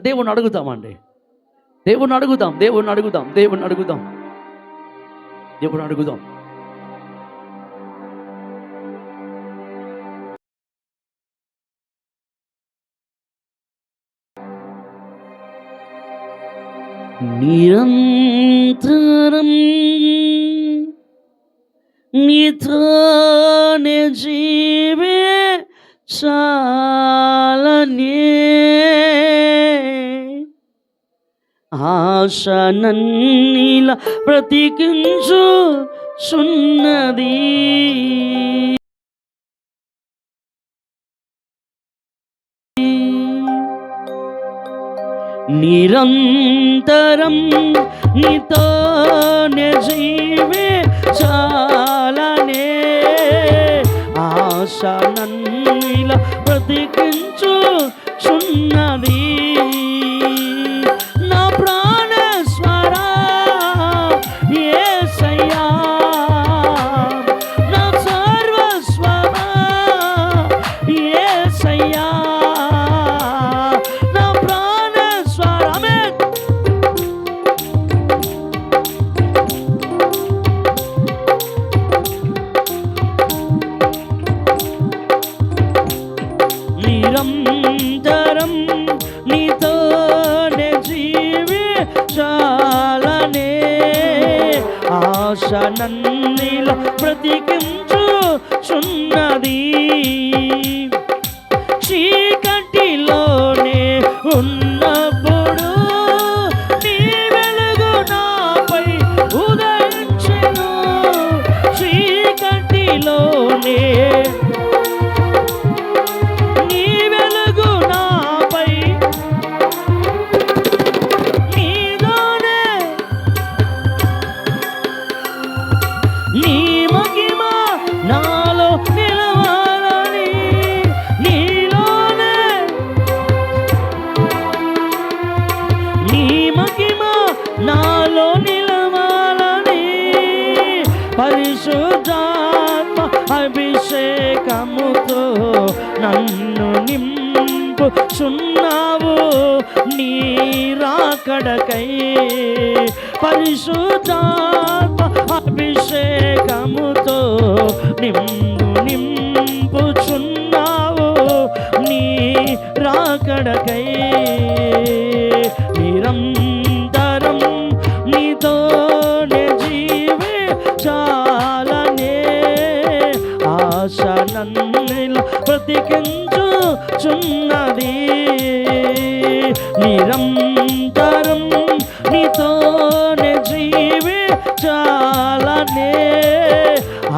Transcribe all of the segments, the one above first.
దేవుణ్ణి అడుగుతామండి. దేవుణ్ణి అడుగుదాం, దేవుణ్ణి అడుగుదాం, దేవుణ్ణి అడుగుదాం, దేవుణ్ణి అడుగుదాం. నిరంతరం నీతోనే జీవే చాలనే ఆశ నన్నిలా బ్రతికించు సున్నది. నిరంతరం నీతోనే జీవే చాలనే ఆశ నన్నిలా బ్రతికించు సున్నది. నా ప్రాణేశ్వరా యేసయ్యా, నా సర్వస్వమా యేసయ్యా, నా ప్రాణేశ్వరమే. నిరంతరం నీతోనే జీవి చాలనే ఆశ నన్నిలా బ్రతికించు సున్నది. చీకటిలోనే ఉన్నప్పుడు నీ వెలుగు నాపై ఉదయించెను. చీకటిలోనే నీ మహిమ నాలో నిలవాలని, నీలోనే నీ మహిమ నాలో నిలవాలని పరిశుద్ధాత్మ అభిషేకముతో నన్ను నింపుచున్నావు నీ రాకడకై. పరిశుద్ధాత్మ అభిషేకముతో నింపుచున్నావు నీ రాకడకై. నిరంతరం నీతోనే జీవే చాలనే ఆశ నన్నిలా బ్రతికించుచున్నది. నిరంతరం నీతోనే జీవే చాలనే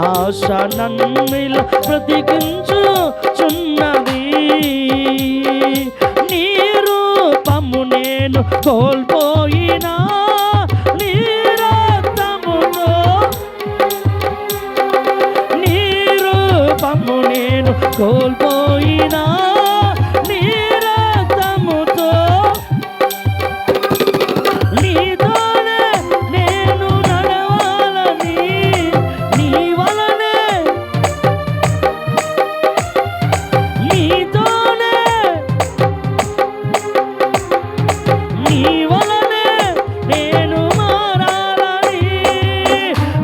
ఆశ నన్నిలా బ్రతికించుచున్నది. నీ రూపము నేను కోల్పోయినా నీ రక్తముతో, నీ రూపము నేను కోల్పోయినా నీ రక్తముతో నీతోనే నేను నడవాలని, నీ వలనే నీతోనే నీ వలనే నేను మారాలని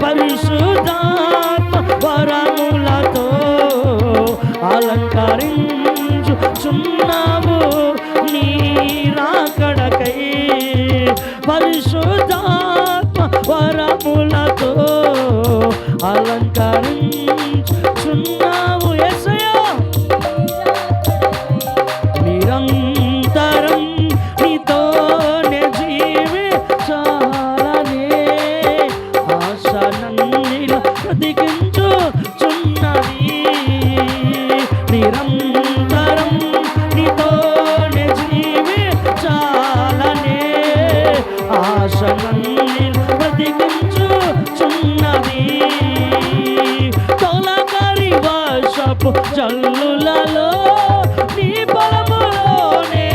పరిశుద్ధాత్మ వరములతో అలంకరించుచున్నావు నీ రాకడకై. పరిశుద్ధాత్మ వరములతో అలంకరించుచున్నావు యేసయ్యా. నిరంతరం నీతోనే జీవి చాలనే ఆశ నన్నిలా బ్రతికించుచున్నది. నిరంతరం నీతోనే జీవి చాలనే ఆశ నన్నిలా బ్రతికించుచున్నది. తొలకరి వర్షపు జల్లులలో నీ పొలములోనే,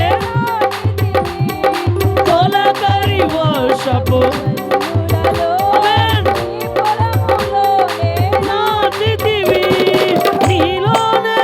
తొలకరి వర్షపు నాటితివి నీలోనే.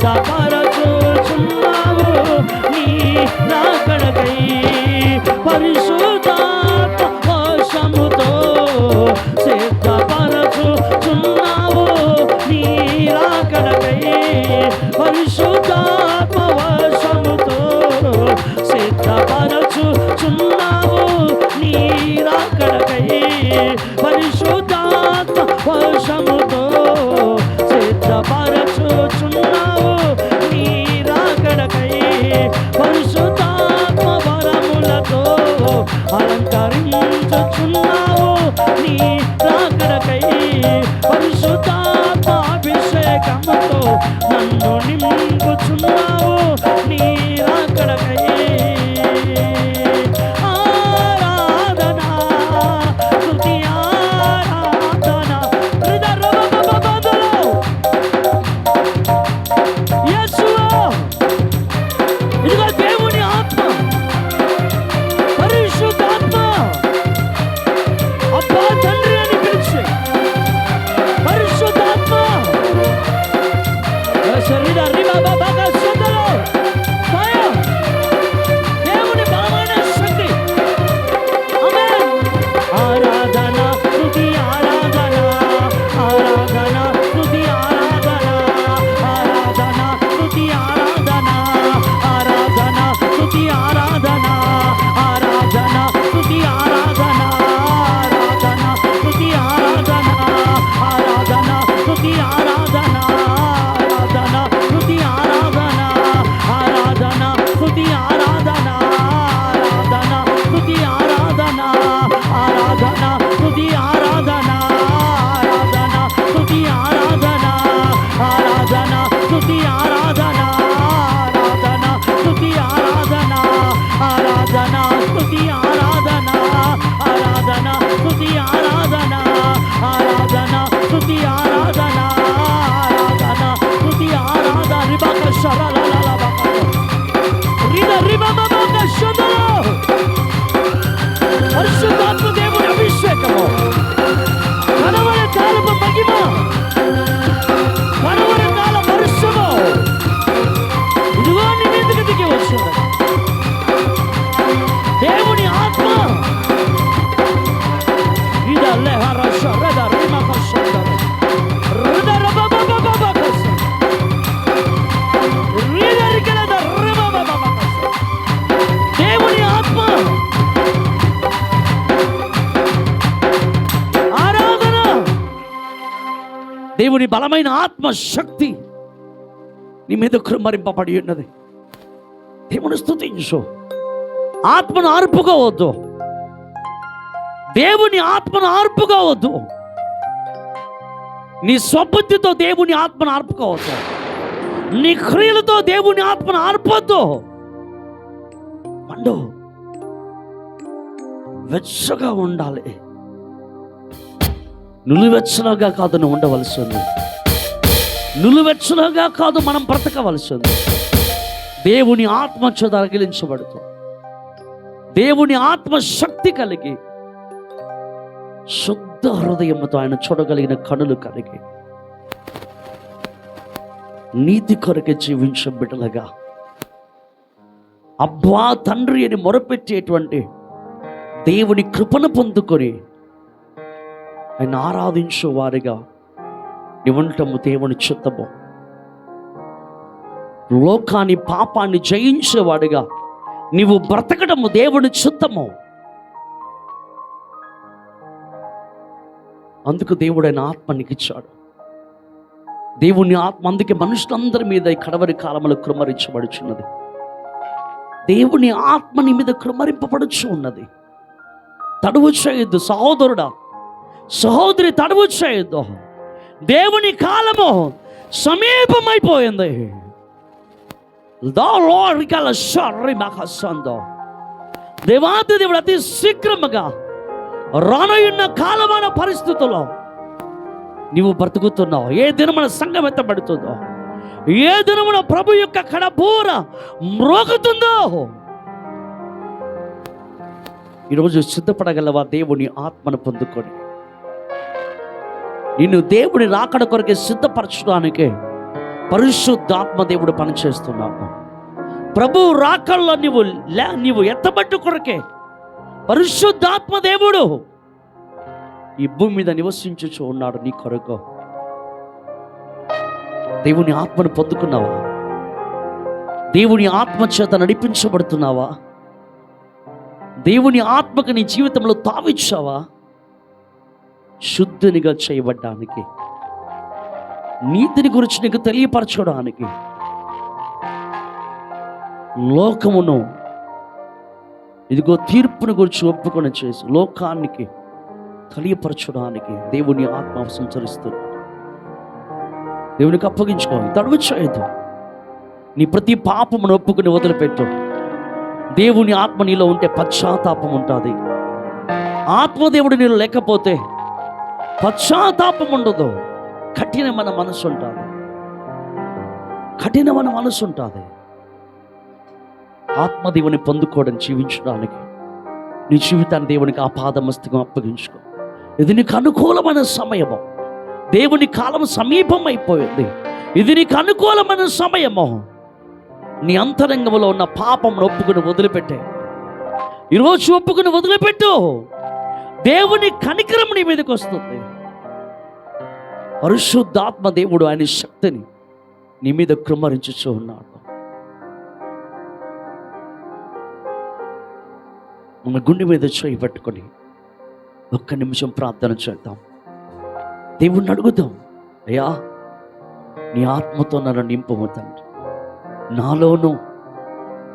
సిద్ధపరచుచున్నావు నీ రాకడకై పరిశుద్ధాత్మ వర్షముతో సిద్ధపరచుచున్నావు నీ రాకడకై పరిశుద్ధాత్మ వర్షముతో సిద్ధపరచుచున్నావు నీ రాకడకై పరిశుద్ధాత్మ వర్షముతో సిద్ధపరచుచున్నావు నీ రాకడకై పరిశుద్ధాత్మ వరములతో అలంకరించుచున్నావు నీ రాకడకై పరిశుద్ధాత్మ అభిషేకముతో నన్ను నింపుచున్నావు నీ రాకడకై పరిశుద్ధాత్మ దేవుని అభిషేకము కనవరి కాలపు మహిమ కనవరి కాల వర్షము ఇదిగో నీ మీదకి దిగి వచ్చింది దేవుని ఆత్మ దేవుని ఆత్మ ఆరాధన దేవుని బలమైన ఆత్మ శక్తి నీ మీద కృమ్మరింపబడి ఉన్నది. దేవుని స్తుతించు. ఆత్మను ఆర్పుకోవద్దు. దేవుని ఆత్మను ఆర్పుకోవద్దు. నీ స్వబుద్ధితో దేవుని ఆత్మను ఆర్పుకోవద్దు. నీ క్రియలతో దేవుని ఆత్మను ఆర్పొద్దు. మండు వెచ్చగా ఉండాలి. నులివెచ్చలుగా కాదు నువ్వు ఉండవలసి ఉంది. నులివెచ్చలుగా కాదు మనం బ్రతకవలసి ఉంది. దేవుని ఆత్మ చేత రగిలించబడుతూ దేవుని ఆత్మ శక్తి కలిగి శుద్ధ హృదయంతో ఆయన చూడగలిగిన కనులు కలిగి నీతి కొరకే జీవించే బిడ్డలుగా అబ్బా తండ్రి అని మొరపెట్టేటువంటి దేవుని కృపను పొందుకొని ఆయన ఆరాధించే వారిగా నీవుంటము దేవుని చిత్తము. లోకాన్ని పాపాన్ని జయించేవాడిగా నీవు బ్రతకడము దేవుని చిత్తము. అందుకు దేవుడైన ఆత్మ నీకు ఇచ్చాడు. దేవుని ఆత్మ అందుకే మనుషులందరి మీద ఈ కడవరి కాలంలో కృమ్మరించబడుచున్నది. దేవుని ఆత్మ నీ మీద కృమ్మరింపబడుచు ఉన్నది. తడువు చేయొద్దు సహోదరుడా, సహోదరి, తడువు చేయొద్దు. దేవుని కాలము సమీపమైపోయింది. దేవాది దేవుడు అతి శీఘ్రముగా రానున్న కాలమైన పరిస్థితుల్లో నీవు బ్రతుకుతున్నావు. ఏ దినమున సంఘం ఎత్తబడుతుందో, ఏ దినమున ప్రభు యొక్క కడబూర మ్రోగుతుందో ఈరోజు సిద్ధపడగలవా? దేవుని ఆత్మను పొందుకొని నిన్ను దేవుని రాకడ కొరకే సిద్ధపరచడానికి పరిశుద్ధాత్మ దేవుడు పనిచేస్తున్నాడు. ప్రభు రాకల్లో నీవు ఎత్తబట్టు కొరకే పరిశుద్ధాత్మ దేవుడు ఈ భూమి మీద నివసించుచు ఉన్నాడు నీ కొరకు. దేవుని ఆత్మను పొందుకున్నావా? దేవుని ఆత్మ చేత నడిపించబడుతున్నావా? దేవుని ఆత్మకు నీ జీవితంలో తావిచ్చావా? శుద్ధునిగా చేయబడ్డానికి, నీతిని గురించి నీకు తెలియపరచడానికి, లోకమును ఇదిగో తీర్పును గురించి ఒప్పుకొని చేసి లోకానికి తెలియపరచడానికి దేవుని ఆత్మ సంచరిస్తుంది. దేవునికి అప్పగించుకోవాలి, తడువు చేయొద్దు. నీ ప్రతి పాపమును ఒప్పుకుని వదిలిపెట్టు. దేవుని ఆత్మ నీలో ఉంటే పశ్చాత్తాపం ఉంటుంది. ఆత్మదేవుడు నీలో లేకపోతే పశ్చాత్తాపం ఉండదు. కఠినమైన మనసు ఉంటుంది. కఠినమైన మనసు ఉంటుంది. ఆత్మదేవుని పొందుకోవడం, జీవించడానికి నీ జీవితాన్ని దేవునికి ఆపాదమస్తకం అప్పగించుకో. ఇది నీకు అనుకూలమైన సమయము. దేవుని కాలం సమీపం అయిపోయింది. ఇది నీకు అనుకూలమైన సమయము. నీ అంతరంగంలో ఉన్న పాపం ఒప్పుకుని వదిలిపెట్టే. ఈరోజు ఒప్పుకుని వదిలిపెట్టు. దేవుని కనికరం నీ మీదకి వస్తుంది. పరిశుద్ధాత్మ దేవుడు ఆయన శక్తిని నీ మీద కృమ్మరించుచూ ఉన్నాడు. మన గుండె మీద చేయి పట్టుకొని ఒక్క నిమిషం ప్రార్థన చేద్దాం. దేవుణ్ణి అడుగుదాం, అయ్యా నీ ఆత్మతో నన్ను నింపము తండ్రి. నాలోను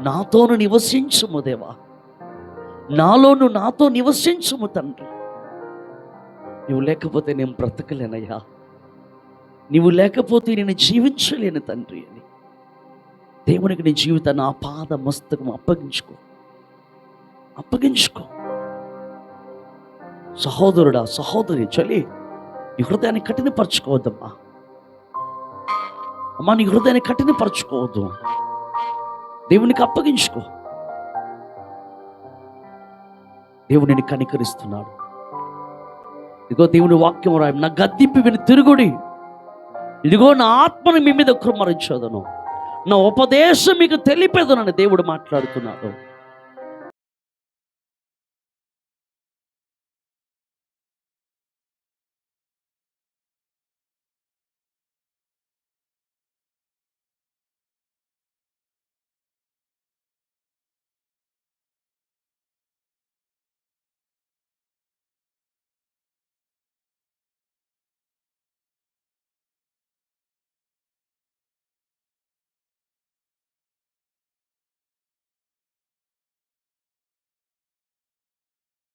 నాతోను నివసించుము దేవా. నాలోను నాతో నివసించుము తండ్రి. నువ్వు లేకపోతే నేను బ్రతకలేనయ్యా. నువ్వు లేకపోతే నేను జీవించలేను తండ్రి అని దేవునికి నీ జీవితాన్ని ఆపాద మస్తకం అప్పగించుకో. సహోదరుడా, సహోదరి, చలి నీ హృదయాన్ని కఠినపరచుకోవద్దమ్మా. అమ్మా, నీ హృదయాన్ని కఠినపరచుకోవద్దు. దేవునికి అప్పగించుకో. దేవుడిని కనికరిస్తున్నాడు. ఇదిగో దేవుని వాక్యం రాయి, నా గద్దింపు విని తిరుగుడి. ఇదిగో నా ఆత్మను మీ మీద కృమ్మరించదను, నా ఉపదేశం మీకు తెలిపేదనని దేవుడు మాట్లాడుతున్నాడు.